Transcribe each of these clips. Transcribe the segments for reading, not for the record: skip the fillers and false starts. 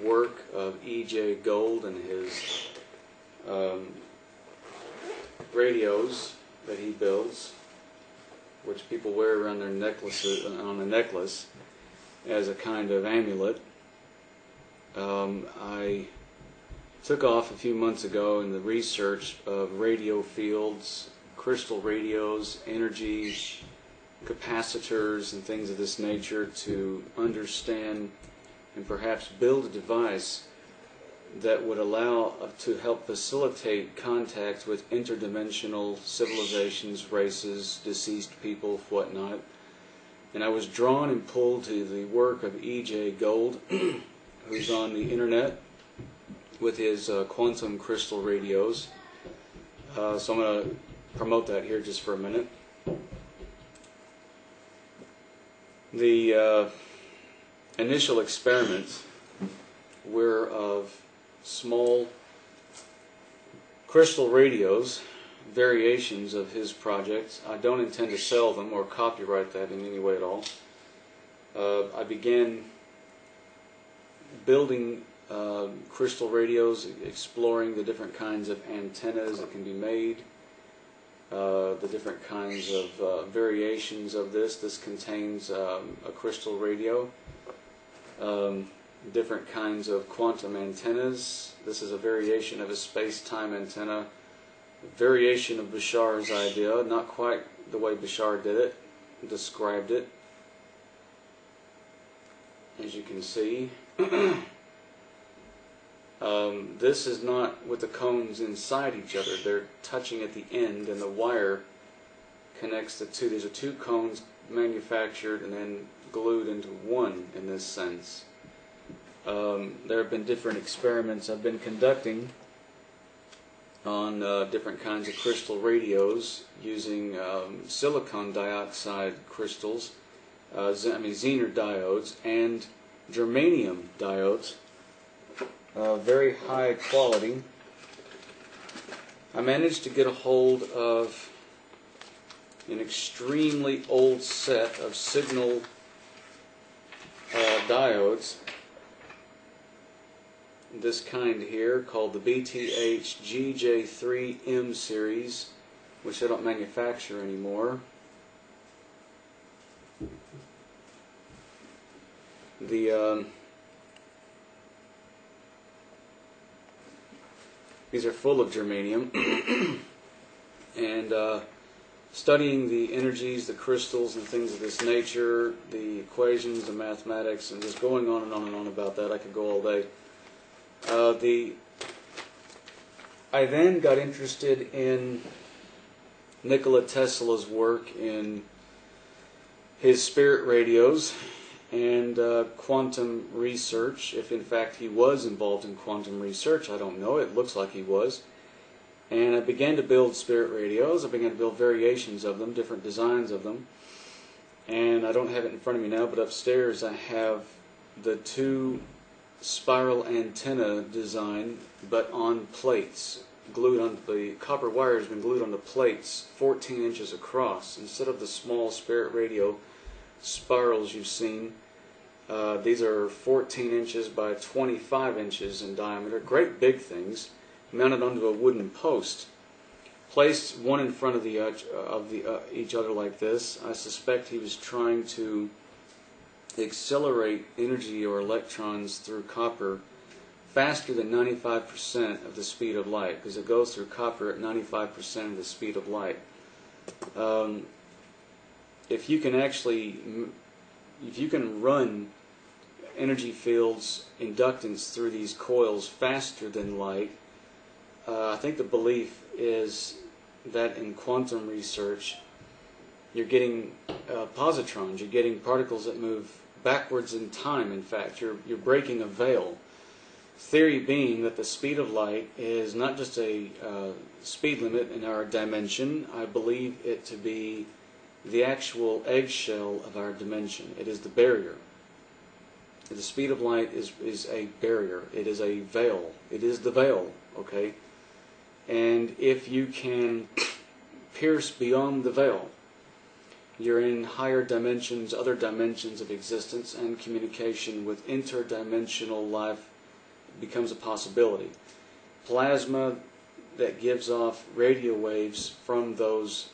work of E.J. Gold and his radios that he builds, which people wear around their necklaces, on a necklace, as a kind of amulet. I took off a few months ago in the research of radio fields, crystal radios, energy, capacitors, and things of this nature to understand and perhaps build a device that would allow to help facilitate contact with interdimensional civilizations, races, deceased people, whatnot. And I was drawn and pulled to the work of E.J. Gold, who's on the internet with his quantum crystal radios. So I'm going to promote that here just for a minute. The initial experiments were of small crystal radios, variations of his projects. I don't intend to sell them or copyright that in any way at all. I began building crystal radios, exploring the different kinds of antennas that can be made, the different kinds of variations of this. This contains a crystal radio, different kinds of quantum antennas. This is a variation of a space-time antenna, variation of Bashar's idea, not quite the way Bashar did it, described it, as you can see. This is not with the cones inside each other. They're touching at the end, and the wire connects the two. These are two cones manufactured and then glued into one in this sense. There have been different experiments I've been conducting on different kinds of crystal radios using silicon dioxide crystals, Zener diodes, and germanium diodes. Very high quality. I managed to get a hold of an extremely old set of signal diodes, this kind here, called the BTH GJ3M series, which I don't manufacture anymore. These are full of germanium, and studying the energies, the crystals, and things of this nature, the equations, the mathematics, and just going on and on and on about that. I could go all day. I then got interested in Nikola Tesla's work in his spirit radios and quantum research. If in fact he was involved in quantum research, I don't know. It looks like he was. And I began to build spirit radios. I began to build variations of them, different designs of them. And I don't have it in front of me now, but upstairs I have the two spiral antenna design, but on plates, glued on. The copper wire has been glued onto plates 14 inches across. Instead of the small spirit radio spirals you've seen, these are 14 inches by 25 inches in diameter. Great big things, mounted onto a wooden post, placed one in front of each other like this. I suspect he was trying to accelerate energy or electrons through copper faster than 95% of the speed of light, because it goes through copper at 95% of the speed of light. If you can run energy fields, inductance through these coils faster than light, I think the belief is that in quantum research you're getting positrons, you're getting particles that move backwards in time. In fact, you're breaking a veil. Theory being that the speed of light is not just a speed limit in our dimension. I believe it to be the actual eggshell of our dimension. It is the barrier. The speed of light is a barrier. It is a veil. It is the veil, okay? And if you can pierce beyond the veil, you're in higher dimensions, other dimensions of existence, and communication with interdimensional life becomes a possibility. Plasma that gives off radio waves from those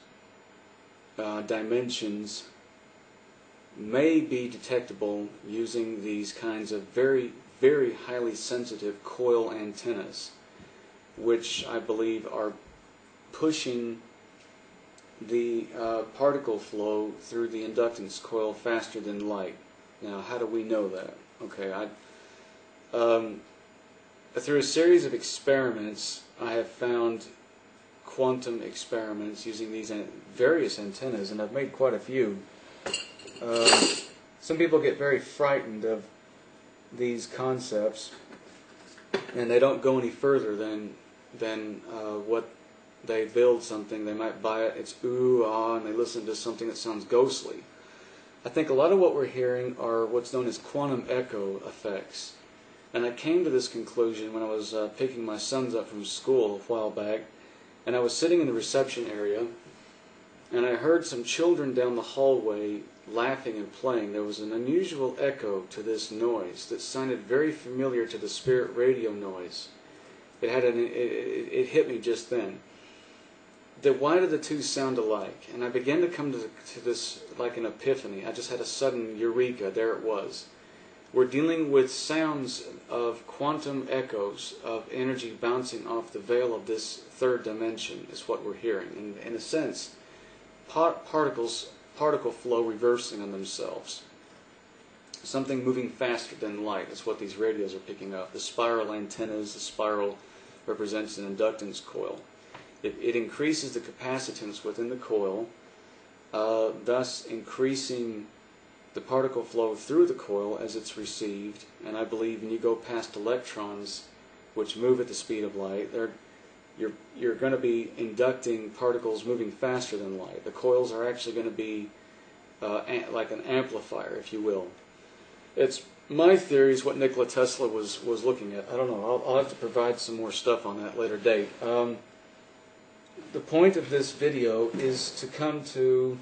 dimensions may be detectable using these kinds of very, very highly sensitive coil antennas, which I believe are pushing the particle flow through the inductance coil faster than light. Now, how do we know that? Okay, through a series of experiments, I have found quantum experiments using these various antennas, and I've made quite a few. Some people get very frightened of these concepts, and they don't go any further than what they build something. They might buy it, it's ooh, ah, and they listen to something that sounds ghostly. I think a lot of what we're hearing are what's known as quantum echo effects. And I came to this conclusion when I was picking my sons up from school a while back, and I was sitting in the reception area, and I heard some children down the hallway laughing and playing. There was an unusual echo to this noise that sounded very familiar to the spirit radio noise. It hit me just then. Why do the two sound alike? And I began to come to this like an epiphany. I just had a sudden eureka. There it was. We're dealing with sounds of quantum echoes of energy bouncing off the veil of this third dimension is what we're hearing. And in a sense, particle flow reversing on themselves. Something moving faster than light is what these radios are picking up. The spiral antennas, the spiral represents an inductance coil. It increases the capacitance within the coil, thus increasing the particle flow through the coil as it's received. And I believe when you go past electrons, which move at the speed of light, you're going to be inducting particles moving faster than light. The coils are actually going to be like an amplifier, if you will. It's my theory is what Nikola Tesla was looking at. I don't know. I'll have to provide some more stuff on that later date. The point of this video is to come to...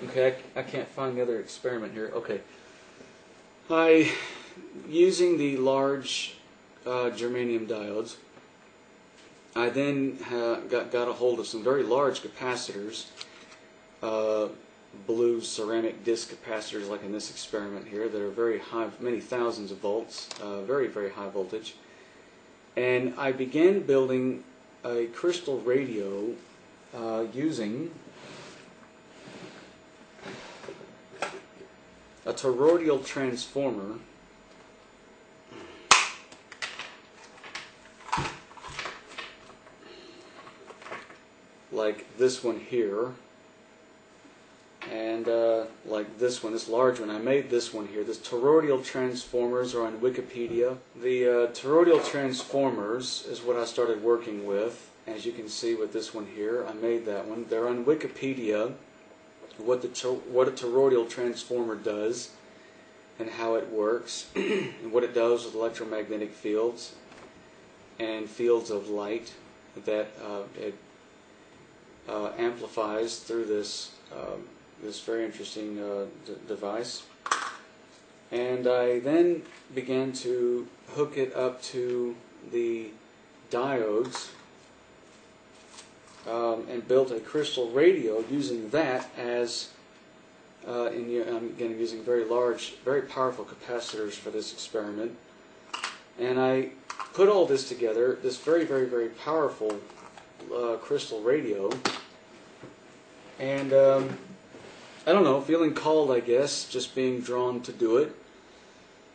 Okay, I can't find the other experiment here. Okay. Using the large germanium diodes, I then got a hold of some very large capacitors, blue ceramic disc capacitors like in this experiment here that are very high, many thousands of volts, very, very high voltage. And I began building a crystal radio using a toroidal transformer like this one here, and like this one, this large one. I made this one here. This toroidal transformers are on Wikipedia. The toroidal transformers is what I started working with. As you can see with this one here, I made that one. They're on Wikipedia. What a toroidal transformer does and how it works and what it does with electromagnetic fields and fields of light that it amplifies through this this very interesting device. And I then began to hook it up to the diodes and built a crystal radio using that as I'm again using very large, very powerful capacitors for this experiment. And I put all this together, this very, very, very powerful crystal radio, and I don't know, feeling called, I guess, just being drawn to do it.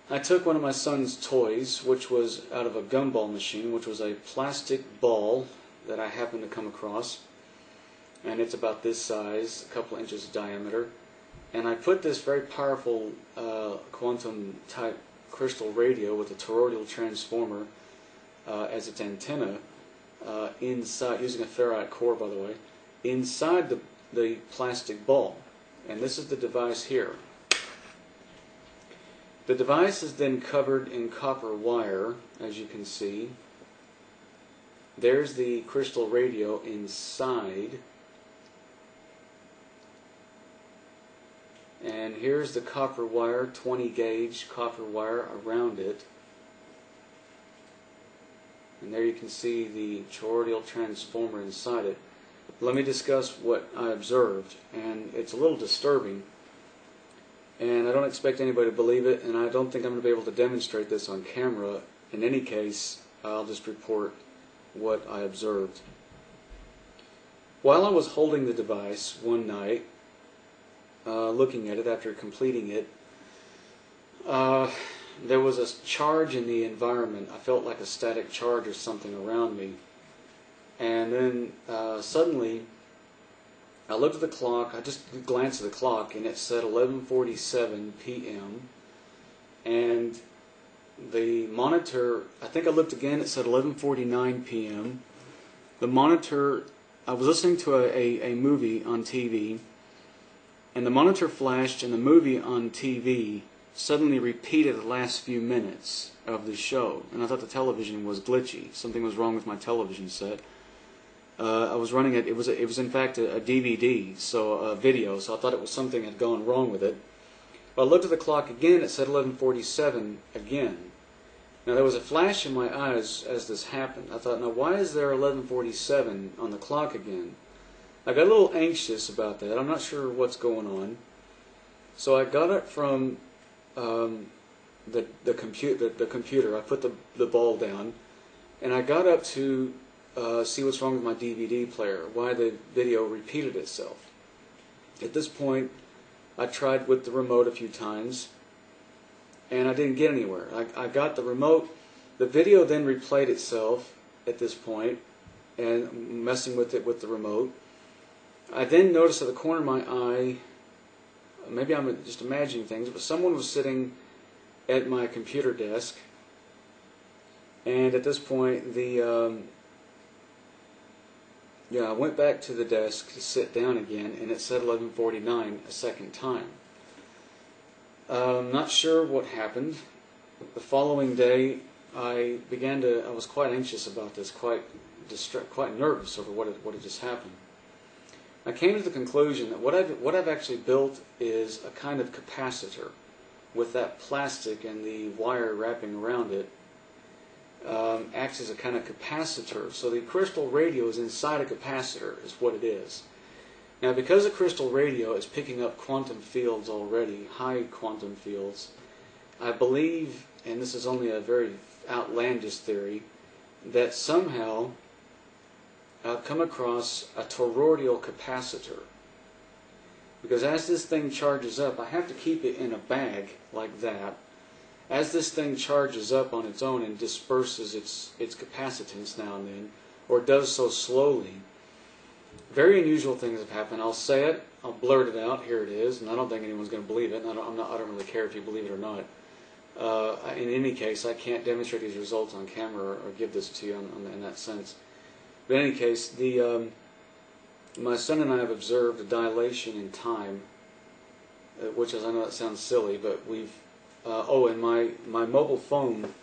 I took one of my son's toys, which was out of a gumball machine, which was a plastic ball that I happened to come across, and it's about this size, a couple of inches diameter, and I put this very powerful quantum type crystal radio with a toroidal transformer as its antenna inside, using a ferrite core, by the way, inside the plastic ball. And this is the device here. The device is then covered in copper wire, as you can see. There's the crystal radio inside. And here's the copper wire, 20 gauge copper wire around it. And there you can see the toroidal transformer inside it. Let me discuss what I observed, and it's a little disturbing. And I don't expect anybody to believe it, and I don't think I'm going to be able to demonstrate this on camera. In any case, I'll just report what I observed. While I was holding the device one night, looking at it after completing it, there was a charge in the environment. I felt like a static charge or something around me. And then suddenly, I looked at the clock. I just glanced at the clock, and it said 11:47 p.m. And the monitor, I think I looked again, it said 11:49 p.m. The monitor, I was listening to a movie on TV, and the monitor flashed, and the movie on TV suddenly repeated the last few minutes of the show. And I thought the television was glitchy. Something was wrong with my television set. I was running it. It was in fact a DVD, so a video. So I thought it was something had gone wrong with it. But I looked at the clock again. It said 11:47 again. Now there was a flash in my eyes as this happened. I thought, now why is there 11:47 on the clock again? I got a little anxious about that. I'm not sure what's going on. So I got up from the computer. I put the ball down, and I got up to see what's wrong with my DVD player, why the video repeated itself. At this point, I tried with the remote a few times, and I didn't get anywhere. I got the remote. The video then replayed itself at this point, and messing with it with the remote. I then noticed at the corner of my eye, maybe I'm just imagining things, but someone was sitting at my computer desk, and at this point, I went back to the desk to sit down again, and it said 11:49 a second time. Not sure what happened. The following day, I was quite anxious about this, quite nervous over what had just happened. I came to the conclusion that what I've actually built is a kind of capacitor with that plastic and the wire wrapping around it. Acts as a kind of capacitor. So the crystal radio is inside a capacitor, is what it is. Now, because the crystal radio is picking up quantum fields already, high quantum fields, I believe, and this is only a very outlandish theory, that somehow I've come across a toroidal capacitor. Because as this thing charges up, I have to keep it in a bag like that. As this thing charges up on its own and disperses its capacitance now and then, or does so slowly, very unusual things have happened. I'll say it, I'll blurt it out, here it is, and I don't think anyone's going to believe it, and I don't really care if you believe it or not. In any case, I can't demonstrate these results on camera or give this to you in that sense. But in any case, my son and I have observed a dilation in time, which is, I know that sounds silly, but we've and my mobile phone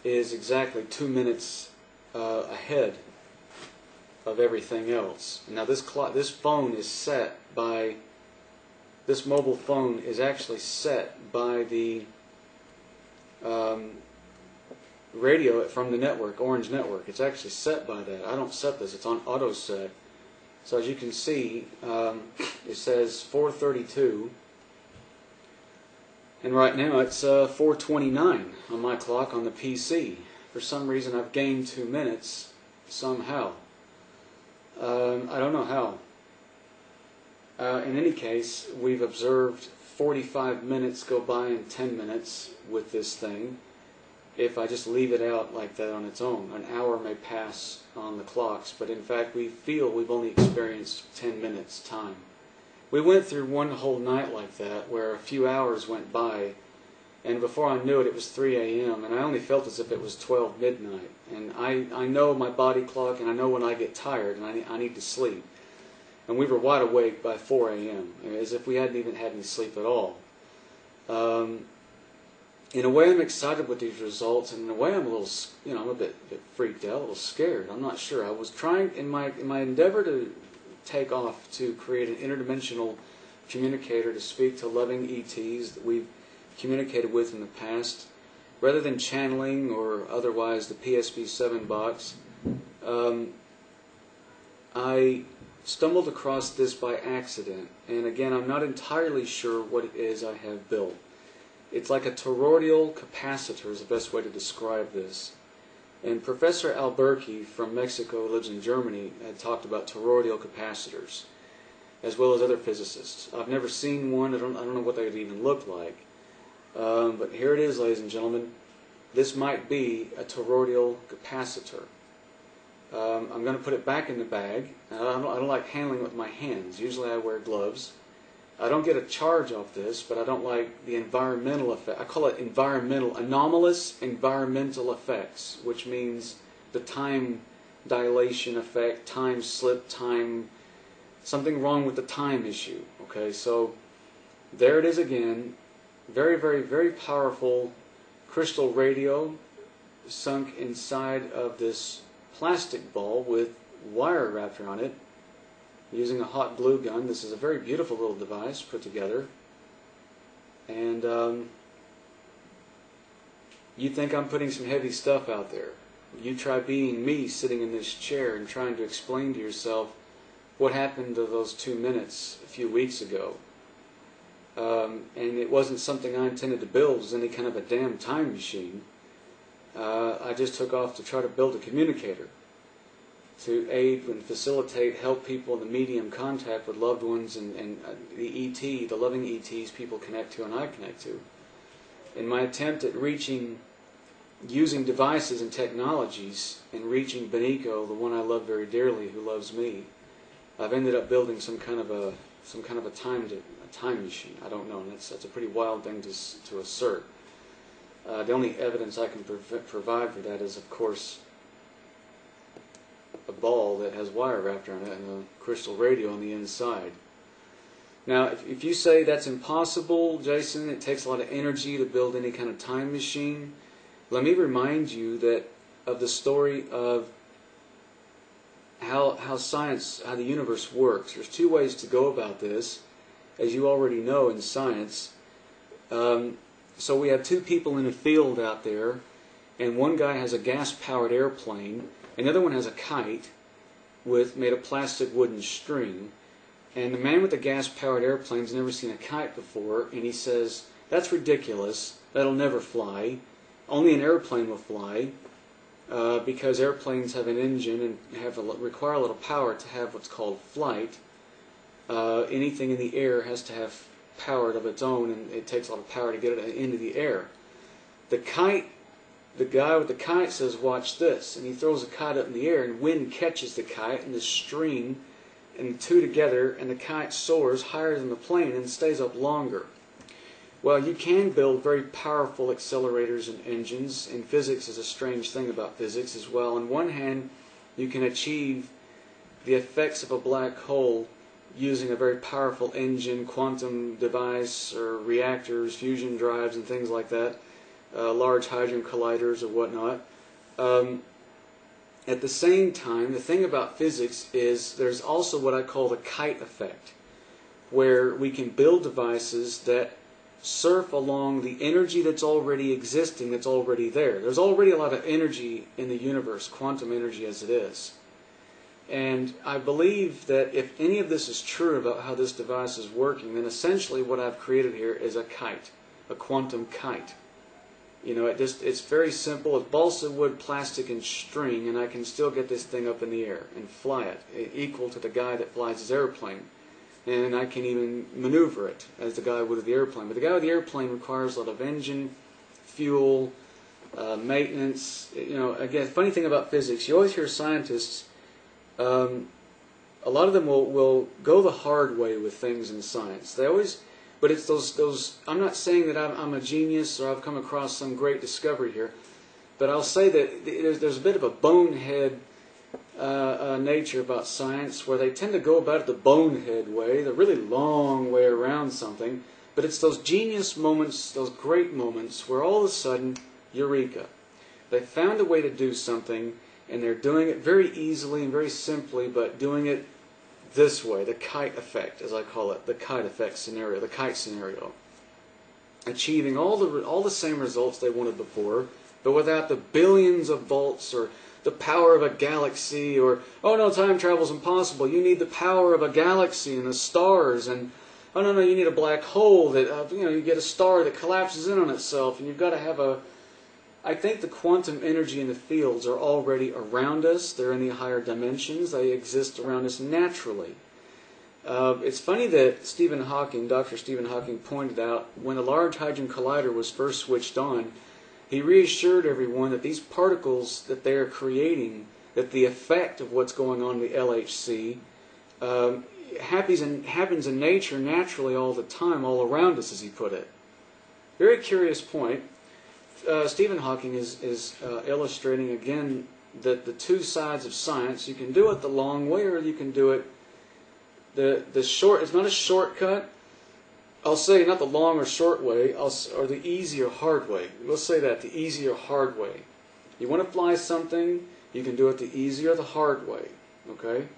is exactly 2 minutes ahead of everything else. Now this phone is set by, this mobile phone is actually set by the radio from the network, Orange Network. It's actually set by that. I don't set this, it's on auto set. So as you can see, it says 4:32. And right now it's 4:29 on my clock on the PC. For some reason I've gained 2 minutes somehow. I don't know how. In any case, we've observed 45 minutes go by in 10 minutes with this thing. If I just leave it out like that on its own, an hour may pass on the clocks, but in fact we feel we've only experienced 10 minutes time. We went through one whole night like that, where a few hours went by, and before I knew it, it was 3 a.m., and I only felt as if it was 12 midnight. And I know my body clock, and I know when I get tired, and I need to sleep. And we were wide awake by 4 a.m., as if we hadn't even had any sleep at all. In a way, I'm excited with these results, and in a way, I'm a little, I'm a bit freaked out, a little scared. I'm not sure. I was trying, in my endeavor to take off to create an interdimensional communicator to speak to loving ETs that we've communicated with in the past. Rather than channeling or otherwise the PSB-7 box, I stumbled across this by accident. And again, I'm not entirely sure what it is I have built. It's like a toroidal capacitor is the best way to describe this. And Professor Albuquerque from Mexico, who lives in Germany, had talked about toroidal capacitors, as well as other physicists. I've never seen one. I don't know what they would even look like. But here it is, ladies and gentlemen. This might be a toroidal capacitor. I'm going to put it back in the bag. I don't like handling it with my hands. Usually I wear gloves. I don't get a charge off this, but I don't like the environmental effect. I call it anomalous environmental effects, which means the time dilation effect, time slip, something wrong with the time issue. Okay, so there it is again. Very, very, very powerful crystal radio sunk inside of this plastic ball with wire wrapped around it using a hot glue gun. This is a very beautiful little device put together. And you think I'm putting some heavy stuff out there. You try being me sitting in this chair and trying to explain to yourself what happened to those 2 minutes a few weeks ago. And it wasn't something I intended to build. It was any kind of a damn time machine. I just took off to try to build a communicator to aid and facilitate, help people in the medium contact with loved ones and the ET, the loving ETs people connect to and I connect to. In my attempt at using devices and technologies and reaching Benico, the one I love very dearly, who loves me, I've ended up building some kind of a time machine. I don't know, and that's a pretty wild thing to assert. The only evidence I can provide for that is, of course, a ball that has wire wrapped around it and a crystal radio on the inside. Now, if you say that's impossible, Jason, it takes a lot of energy to build any kind of time machine, let me remind you that of the story of how the universe works. There's two ways to go about this, as you already know in science. So we have two people in a field out there, and one guy has a gas-powered airplane, another one has a kite made of plastic wooden string, and the man with the gas-powered airplane's never seen a kite before, and he says, "That's ridiculous, that'll never fly, only an airplane will fly, because airplanes have an engine and require a little power to have what's called flight. Anything in the air has to have power of its own, and it takes a lot of power to get it into the air." The guy with the kite says, "Watch this," and he throws the kite up in the air, and wind catches the kite and the string, and the two together, and the kite soars higher than the plane and stays up longer. Well, you can build very powerful accelerators and engines, and physics is a strange thing about physics as well. On one hand, you can achieve the effects of a black hole using a very powerful engine, quantum device, or reactors, fusion drives, and things like that, large hadron colliders or whatnot. At the same time, the thing about physics is there's also what I call the kite effect, where we can build devices that surf along the energy that's already existing, that's already there. There's already a lot of energy in the universe, quantum energy as it is. And I believe that if any of this is true about how this device is working, then essentially what I've created here is a kite, a quantum kite. You know, it's very simple. It's balsa wood, plastic, and string, and I can still get this thing up in the air and fly it, equal to the guy that flies his airplane. And I can even maneuver it as the guy would with the airplane. But the guy with the airplane requires a lot of engine, fuel, maintenance. You know, again, funny thing about physics, you always hear scientists, a lot of them will go the hard way with things in science. They always, but it's those. I'm not saying that I'm a genius or I've come across some great discovery here, but I'll say that there's a bit of a bonehead nature about science, where they tend to go about it the bonehead way, the really long way around something. But it's those genius moments, those great moments, where all of a sudden, eureka! They found a way to do something, and they're doing it very easily and very simply, but doing it this way, the kite effect, as I call it, the kite effect scenario, the kite scenario. Achieving all the same results they wanted before, but without the billions of volts or the power of a galaxy, or, oh no, time travel's impossible. You need the power of a galaxy and the stars, and oh no, you need a black hole that, you get a star that collapses in on itself, and you've got to have a... I think the quantum energy in the fields are already around us. They're in the higher dimensions. They exist around us naturally. It's funny that Dr. Stephen Hawking pointed out when the Large Hadron Collider was first switched on, he reassured everyone that these particles that they are creating, that the effect of what's going on in the LHC happens in nature naturally all the time, all around us, as he put it. Very curious point. Stephen Hawking is illustrating again that the two sides of science, you can do it the long way or you can do it the short. It's not a shortcut. I'll say not the long or short way, or the easy or hard way. We'll say that, the easy or hard way. You want to fly something, you can do it the easy or the hard way. Okay?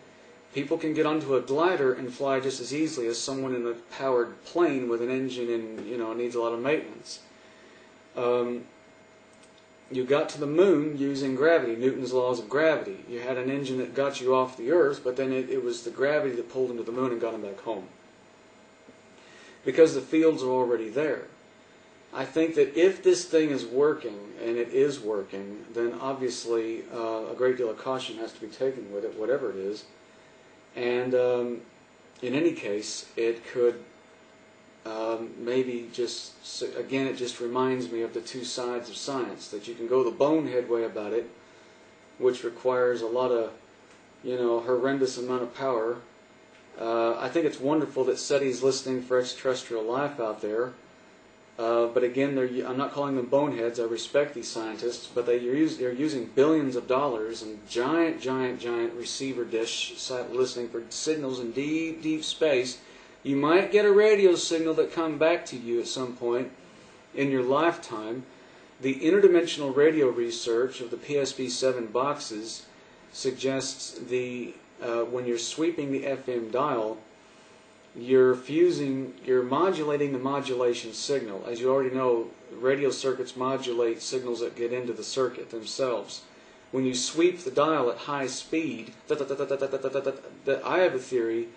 People can get onto a glider and fly just as easily as someone in a powered plane with an engine and needs a lot of maintenance. You got to the moon using gravity, Newton's laws of gravity. You had an engine that got you off the Earth, but then it was the gravity that pulled him to the moon and got him back home. Because the fields are already there. I think that if this thing is working, and it is working, then obviously a great deal of caution has to be taken with it, whatever it is. And in any case, it could maybe just, again, it just reminds me of the two sides of science, that you can go the bonehead way about it, which requires a lot of, horrendous amount of power. I think it's wonderful that SETI's listening for extraterrestrial life out there. But again, I'm not calling them boneheads. I respect these scientists, but they're using billions of dollars and giant receiver dish listening for signals in deep, deep space. You might get a radio signal that comes back to you at some point in your lifetime. The interdimensional radio research of the PSB-7 boxes suggests when you're sweeping the FM dial, you're modulating the modulation signal. As you already know, radio circuits modulate signals that get into the circuit themselves. When you sweep the dial at high speed, I have a theory,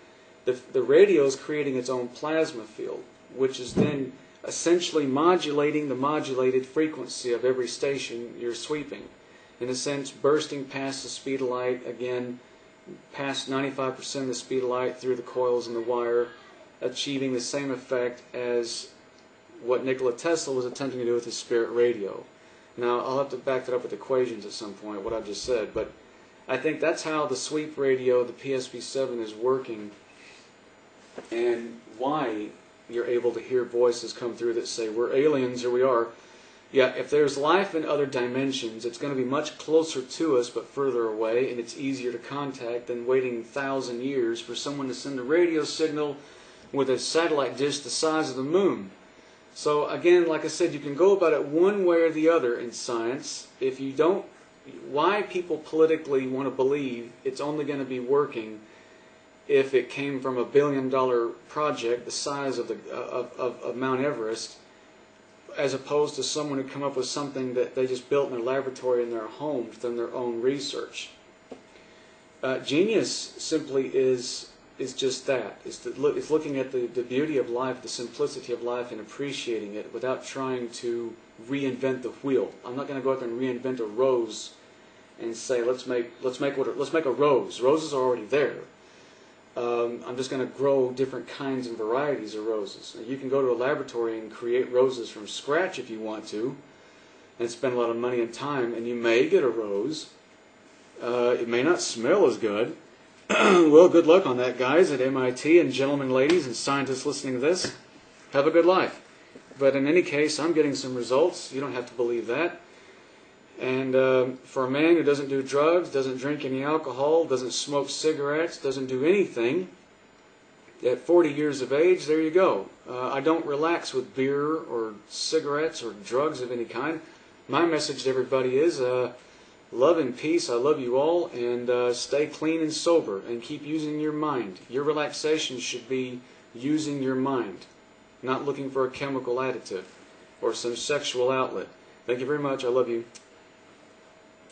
the radio is creating its own plasma field, which is then essentially modulating the modulated frequency of every station you're sweeping. In a sense, bursting past the speed of light, again, past 95% of the speed of light through the coils and the wire, achieving the same effect as what Nikola Tesla was attempting to do with his spirit radio. Now, I'll have to back that up with equations at some point, what I've just said, but I think that's how the sweep radio, the PSB-7, is working, and why you're able to hear voices come through that say, we're aliens, here we are. Yeah, if there's life in other dimensions, it's going to be much closer to us but further away, and it's easier to contact than waiting 1,000 years for someone to send a radio signal with a satellite dish the size of the moon. So again, like I said, you can go about it one way or the other in science. If you don't, why people politically want to believe it's only going to be working if it came from $1 billion project the size of Mount Everest, as opposed to someone who come up with something that they just built in their laboratory in their home from their own research. Genius simply is just that. It's looking at the beauty of life, the simplicity of life, and appreciating it without trying to reinvent the wheel. I'm not going to go out there and reinvent a rose and say let's make a rose. Roses are already there. I'm just going to grow different kinds and varieties of roses. You can go to a laboratory and create roses from scratch if you want to, and spend a lot of money and time, and you may get a rose. It may not smell as good. Well, good luck on that, guys at MIT, and gentlemen, ladies, and scientists listening to this. Have a good life. But in any case, I'm getting some results. You don't have to believe that. And for a man who doesn't do drugs, doesn't drink any alcohol, doesn't smoke cigarettes, doesn't do anything, at 40 years of age, there you go. I don't relax with beer or cigarettes or drugs of any kind. My message to everybody is, Love and peace. I love you all, and stay clean and sober, and keep using your mind. Your relaxation should be using your mind, not looking for a chemical additive or some sexual outlet. Thank you very much. I love you.